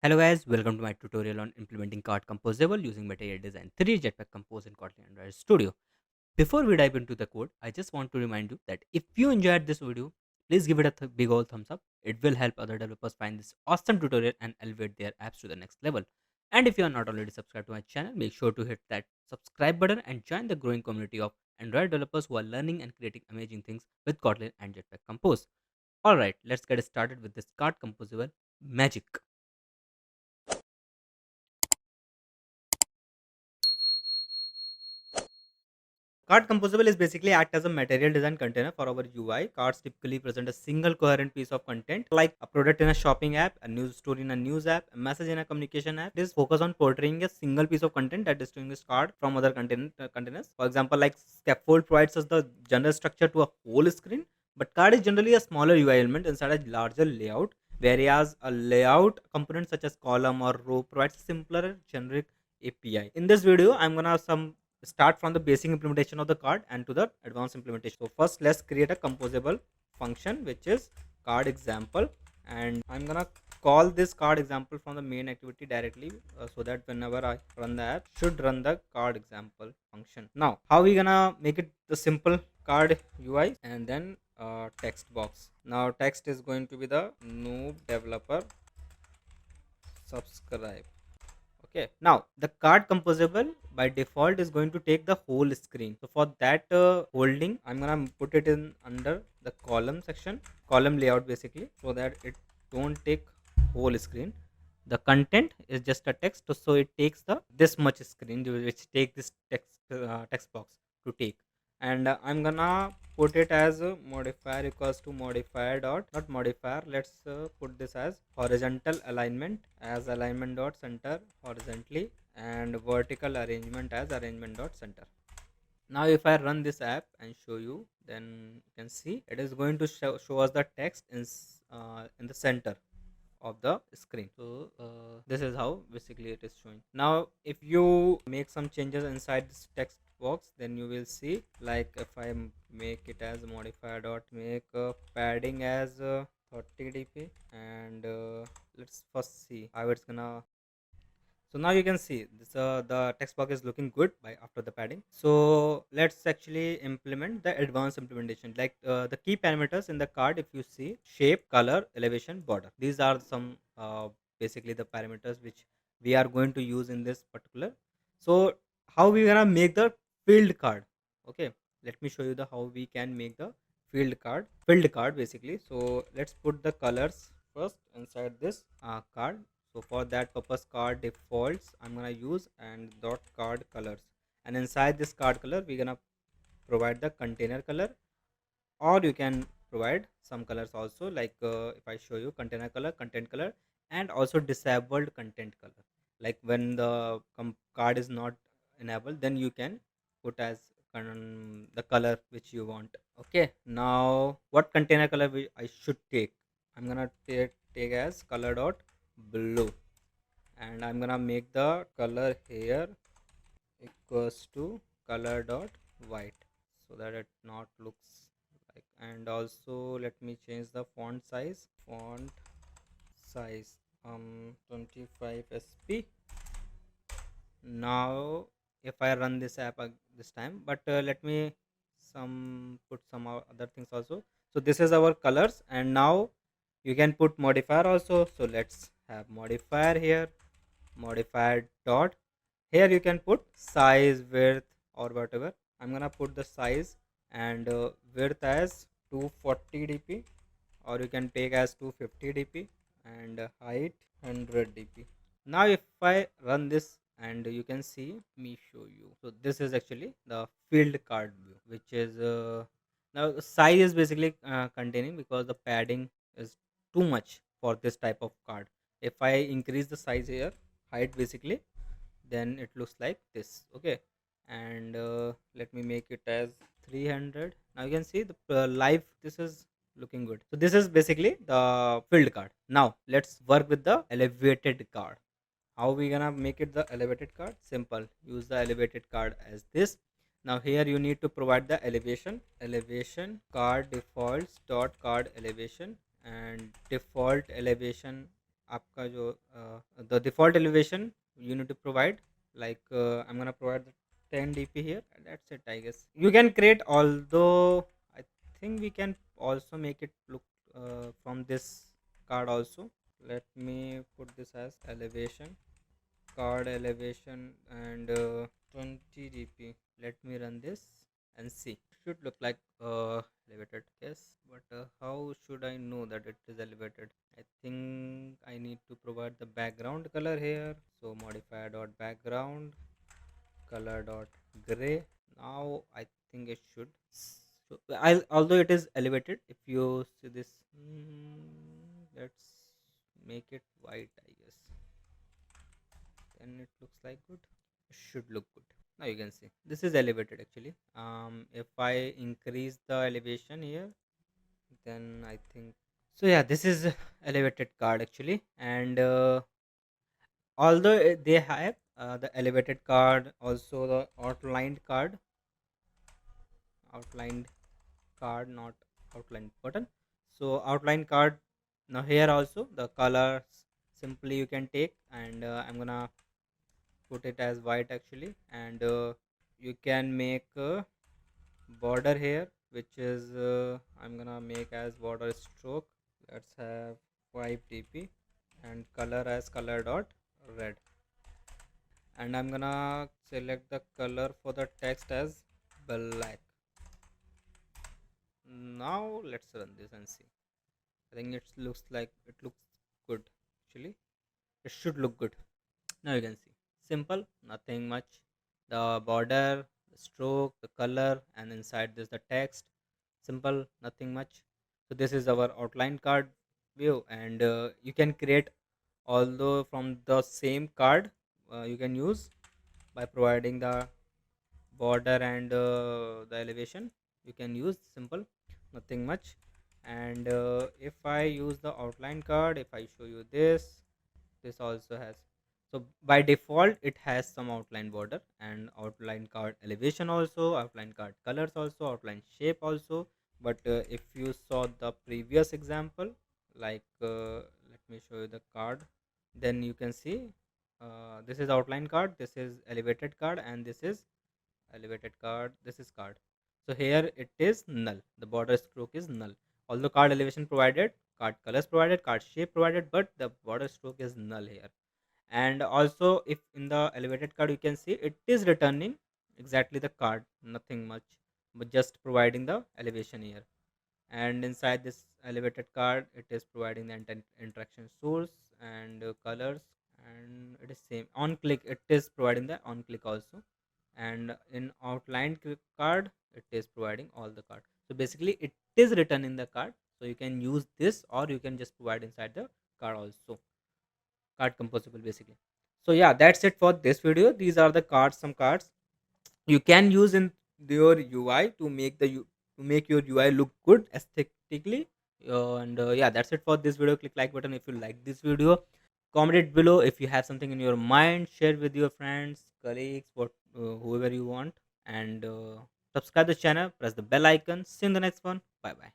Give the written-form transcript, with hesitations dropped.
Hello guys, welcome to my tutorial on implementing card composable using Material Design 3 Jetpack Compose in Kotlin Android Studio. Before we dive into the code, I just want to remind you that if you enjoyed this video, please give it a big old thumbs up. It will help other developers find this awesome tutorial and elevate their apps to the next level. And if you are not already subscribed to my channel, make sure to hit that subscribe button and join the growing community of Android developers who are learning and creating amazing things with Kotlin and Jetpack Compose. Alright, let's get started with this card composable magic. Card composable is basically act as a material design container for our UI. Cards typically present a single coherent piece of content, like a product in a shopping app, a news story in a news app, a message in a communication app. It is focused on portraying a single piece of content that distinguishes card from other containers. For example, like Scaffold provides us the general structure to a whole screen, but card is generally a smaller UI element inside a larger layout, whereas a layout component such as column or row provides a simpler generic API. In this video, I'm gonna start from the basic implementation of the card and to the advanced implementation. So first let's create a composable function which is card example, and I'm gonna call this card example from the main activity directly, so that whenever I run the app should run the card example function. Now how we gonna make it the simple card UI, and then text box. Now text is going to be the noob developer subscribe. Okay, now the card composable by default is going to take the whole screen. So for that holding, I'm gonna put it in under the column section, column layout basically, so that it don't take whole screen. The content is just a text, so it takes the this much screen, which take this text box to take. And I'm gonna put it as modifier equals to modifier dot not modifier, let's put this as horizontal alignment as alignment dot center horizontally, and vertical arrangement as arrangement dot center. Now if I run this app and show you, then you can see it is going to show us the text in the center of the screen. So this is how basically it is showing. Now if you make some changes inside this text box, then you will see, like if I make it as modifier dot make padding as 30 dp, and let's first see how it's gonna. So now you can see this, the text box is looking good by after the padding. So let's actually implement the advanced implementation, like the key parameters in the card. If you see, shape, color, elevation, border, these are some basically the parameters which we are going to use in this particular. So how we gonna make the field card? Okay, let me show you the how we can make the field card basically. So let's put the colors first inside this card. So for that purpose, card defaults I'm gonna use and dot card colors, and inside this card color we're gonna provide the container color, or you can provide some colors also, like if I show you container color, content color, and also disabled content color. Like when the card is not enabled, then you can put as the color which you want. Okay, now what container color I should take? I'm gonna take as color dot blue, and I'm gonna make the color here equals to color dot white, so that it not looks like. And also let me change the font size 25 sp. Now if I run this app this time, but let me put some other things also. So this is our colors, and now you can put modifier also. So let's have modifier here, modifier dot, here you can put size, width, or whatever. I'm gonna put the size and width as 240 dp, or you can take as 250 dp, and height 100 dp. Now if I run this, and you can see, me show you. So this is actually the field card view, which is now size is basically containing, because the padding is too much for this type of card. If I increase the size here, height basically, then it looks like this. Okay, and let me make it as 300. Now you can see the live, this is looking good. So this is basically the field card. Now let's work with the elevated card. How we gonna make it the elevated card? Simple, use the elevated card as this. Now here you need to provide the elevation card defaults dot card elevation, and default elevation आपका जो the default elevation you need to provide, like I'm gonna provide the 10 dp here, and that's it. I guess you can create, although I think we can also make it look from this card also. Let me put this as elevation, card elevation, and 20 dp. Let me run this and see. Should look like elevated, yes, but how should I know that it is elevated? I think I need to provide the background color here. So modify dot background color dot gray. Now I think it should. So I, although it is elevated, if you see this, let's make it white. I guess then it looks like good. It should look good. Now you can see this is elevated actually. If I increase the elevation here, then I think so. Yeah, this is elevated card actually, and although they have the elevated card, also the outlined card, not outlined button. So outline card. Now here also the colors simply you can take, and I'm gonna put it as white actually, and you can make a border here, which is I'm gonna make as border stroke. Let's have 5 dp, and color as color dot red, and I'm gonna select the color for the text as black. Now let's run this and see. I think it looks like it looks good actually. It should look good. Now you can see simple, nothing much. The border, the stroke, the color, and inside this the text. Simple, nothing much. So this is our outline card view, and you can create, although from the same card, you can use by providing the border and the elevation. You can use simple, nothing much. And if I use the outline card, if I show you this also has, so by default it has some outline border and outline card elevation also, outline card colors also, outline shape also. But if you saw the previous example, like let me show you the card, then you can see this is outline card, this is elevated card, and this is elevated card, this is card. So here it is null, the border stroke is null, although card elevation provided, card colors provided, card shape provided, but the border stroke is null here. And also if in the elevated card you can see it is returning exactly the card, nothing much, but just providing the elevation here. And inside this elevated card it is providing the interaction source and colors, and it is same on click, it is providing the on click also. And in outlined card it is providing all the card. So basically it is written in the card, so you can use this, or you can just provide inside the card also, card composable basically. So yeah, that's it for this video. These are the cards, some cards you can use in your UI to make to make your UI look good aesthetically. And yeah, that's it for this video. Click like button if you like this video. Comment it below if you have something in your mind. Share with your friends, colleagues, whoever you want, and subscribe the channel. Press the bell icon. See you in the next one. Bye bye.